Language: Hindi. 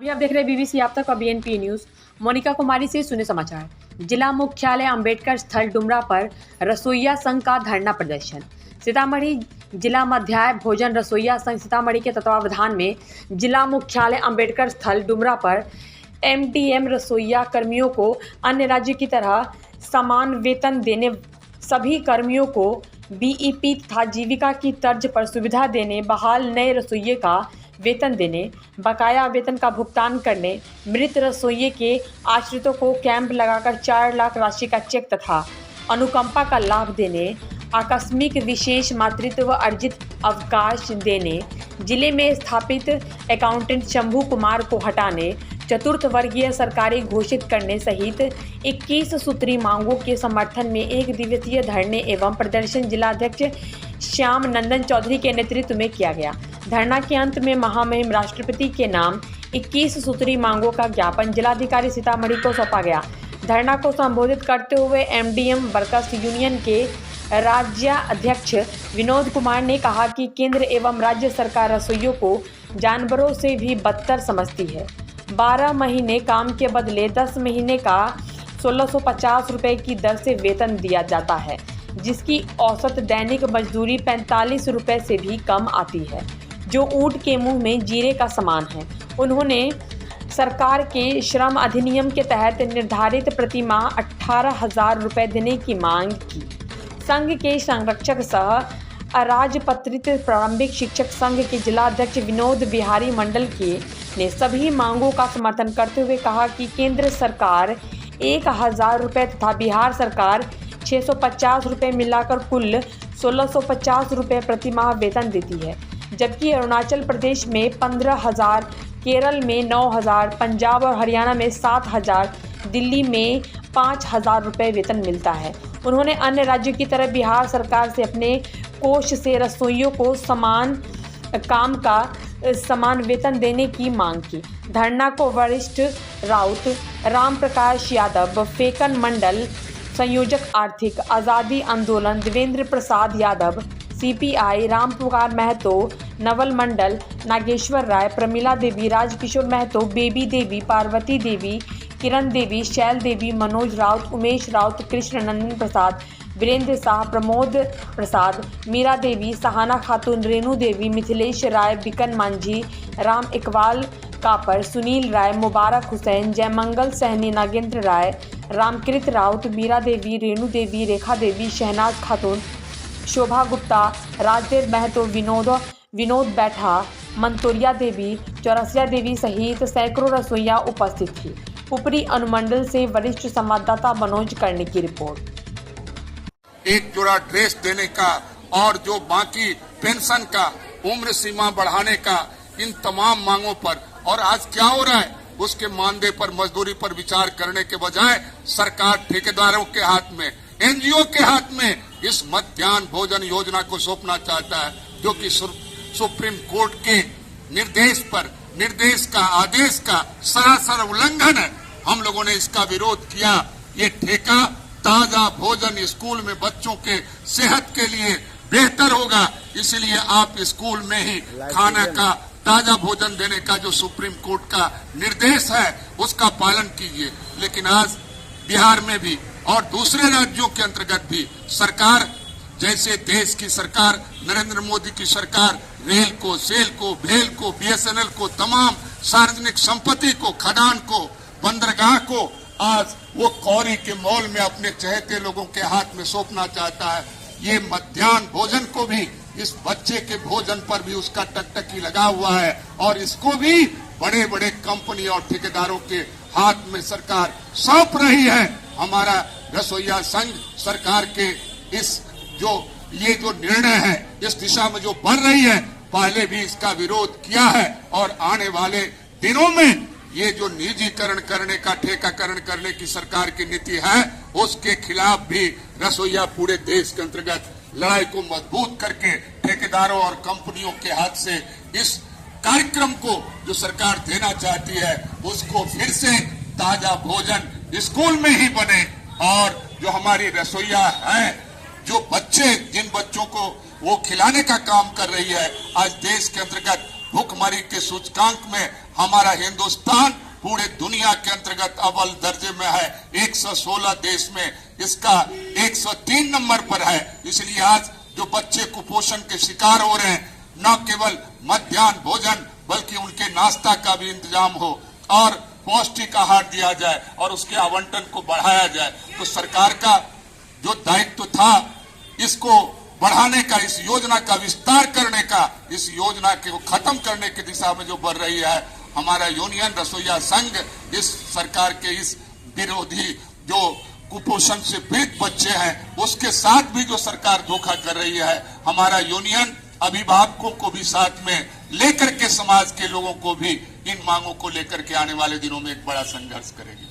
अभी आप देख रहे हैं बीबीसी आप तक और बीएनपी न्यूज। मोनिका कुमारी से सुने समाचार। जिला मुख्यालय अंबेडकर स्थल डुमरा पर रसोइया संघ का धरना प्रदर्शन। सीतामढ़ी जिला मध्याह्न भोजन रसोइया संघ सीतामढ़ी के तत्वावधान में जिला मुख्यालय अंबेडकर स्थल डुमरा पर एमडीएम रसोइया कर्मियों को अन्य राज्य की तरह समान वेतन देने, सभी कर्मियों को बीईपी तथा जीविका की तर्ज पर सुविधा देने, बहाल नए रसोइये का वेतन देने, बकाया वेतन का भुगतान करने, मृत रसोइये के आश्रितों को कैंप लगाकर 4 लाख राशि का चेक तथा अनुकंपा का लाभ देने, आकस्मिक विशेष मातृत्व अर्जित अवकाश देने, जिले में स्थापित अकाउंटेंट शंभू कुमार को हटाने, चतुर्थ वर्गीय सरकारी घोषित करने सहित 21 सूत्री मांगों के समर्थन में एक दिवसीय धरने एवं प्रदर्शन जिलाध्यक्ष श्याम नंदन चौधरी के नेतृत्व में किया गया। धरना के अंत में महामहिम राष्ट्रपति के नाम 21 सूत्री मांगों का ज्ञापन जिलाधिकारी सीतामढ़ी को सौंपा गया। धरना को संबोधित करते हुए एमडीएम वर्कर्स यूनियन के राज्याध्यक्ष विनोद कुमार ने कहा कि केंद्र एवं राज्य सरकार रसोइयों को जानवरों से भी बदतर समझती है। 12 महीने काम के बदले 10 महीने का 1650 रुपये की दर से वेतन दिया जाता है, जिसकी औसत दैनिक मजदूरी 45 रुपये से भी कम आती है, जो ऊंट के मुंह में जीरे का समान है। उन्होंने सरकार के श्रम अधिनियम के तहत निर्धारित प्रतिमाह 18,000 रुपये देने की मांग की। संघ के संरक्षक सह अराजपत्रित प्रारंभिक शिक्षक संघ के जिलाध्यक्ष विनोद बिहारी मंडल के ने सभी मांगों का समर्थन करते हुए कहा कि केंद्र सरकार 1,000 रुपये तथा बिहार सरकार 650 रुपये मिलाकर कुल 1,650 रुपये प्रतिमाह वेतन देती है, जबकि अरुणाचल प्रदेश में 15,000, केरल में 9,000, पंजाब और हरियाणा में 7,000, दिल्ली में 5,000 रुपये वेतन मिलता है। उन्होंने अन्य राज्यों की तरह बिहार सरकार से अपने कोष से रसोइयों को समान काम का समान वेतन देने की मांग की। धरना को वरिष्ठ राउत राम प्रकाश यादव, फेकन मंडल संयोजक आर्थिक आज़ादी आंदोलन देवेंद्र प्रसाद यादव, सीपीआई रामपुकार महतो, नवल मंडल, नागेश्वर राय, प्रमिला देवी, राजकिशोर महतो, बेबी देवी, पार्वती देवी, किरण देवी, शैल देवी, मनोज राउत, उमेश राउत, कृष्ण नंदन प्रसाद, वीरेंद्र शाह, प्रमोद प्रसाद, मीरा देवी, सहाना खातून, रेणु देवी, मिथिलेश राय, बिकन मांझी, राम इकबाल कापर, सुनील राय, मुबारक हुसैन, जयमंगल सहनी, नागेंद्र राय, रामकृत राउत, मीरा देवी, रेणु देवी, रेखा देवी, शहनाज खातून, शोभा गुप्ता, राजदेव महतो, विनोद बैठा, मंतोरिया देवी, चौरसिया देवी सहित सैकड़ों रसोइया उपस्थित थी। ऊपरी अनुमंडल से वरिष्ठ संवाददाता मनोज करने की रिपोर्ट। एक जोड़ा ड्रेस देने का और जो बाकी पेंशन का उम्र सीमा बढ़ाने का, इन तमाम मांगों पर, और आज क्या हो रहा है उसके मानदेय पर, मजदूरी पर विचार करने के बजाय सरकार ठेकेदारों के हाथ में, एनजीओ के हाथ में इस मध्याह्न भोजन योजना को सौंपना चाहता है, जो कि सुप्रीम कोर्ट के निर्देश का आदेश का सरासर उल्लंघन है। हम लोगों ने इसका विरोध किया। ये ठेका ताजा भोजन स्कूल में बच्चों के सेहत के लिए बेहतर होगा, इसलिए आप स्कूल में ही खाना का ताजा भोजन देने का जो सुप्रीम कोर्ट का निर्देश है उसका पालन कीजिए। लेकिन आज बिहार में भी और दूसरे राज्यों के अंतर्गत भी सरकार, जैसे देश की सरकार, नरेंद्र मोदी की सरकार, रेल को, सेल को, भेल को, बीएसएनएल को, तमाम सार्वजनिक संपत्ति को, खदान को, बंदरगाह को आज वो कौड़ी के मॉल में अपने चहेते लोगों के हाथ में सौंपना चाहता है। ये मध्याह्न भोजन को भी, इस बच्चे के भोजन पर भी उसका टकटकी लगा हुआ है और इसको भी बड़े बड़े कंपनी और ठेकेदारों के हाथ में सरकार सौंप रही है। हमारा रसोइया संघ सरकार के ये जो निर्णय है, इस दिशा में जो बढ़ रही है, पहले भी इसका विरोध किया है और आने वाले दिनों में ये जो निजीकरण करने का, ठेकाकरण करने की सरकार की नीति है, उसके खिलाफ भी रसोइया पूरे देश के अंतर्गत लड़ाई को मजबूत करके ठेकेदारों और कंपनियों के हाथ से इस कार्यक्रम को जो सरकार देना चाहती है उसको फिर से ताजा भोजन स्कूल में ही बने, और जो हमारी रसोइया है, जो बच्चे, जिन बच्चों को वो खिलाने का काम कर रही है, आज देश के अंतर्गत भूखमरी के सूचकांक में हमारा हिंदुस्तान पूरे दुनिया के अंतर्गत अव्वल दर्जे में है। 116 देश में इसका 103 नंबर पर है। इसलिए आज जो बच्चे कुपोषण के शिकार हो रहे हैं, न केवल मध्याह्न भोजन बल्कि उनके नाश्ता का भी इंतजाम हो और पौष्टिक आहार दिया जाए और उसके आवंटन को बढ़ाया जाए। तो सरकार का जो दायित्व था इसको बढ़ाने का, इस योजना का विस्तार करने का, इस योजना को खत्म करने की दिशा में जो बढ़ रही है, हमारा यूनियन रसोइया संघ इस सरकार के इस विरोधी जो कुपोषण से पीड़ित बच्चे हैं उसके साथ भी जो सरकार धोखा कर रही है, हमारा यूनियन अभिभावकों को भी साथ में लेकर के समाज के लोगों को भी इन मांगों को लेकर के आने वाले दिनों में एक बड़ा संघर्ष करेगी।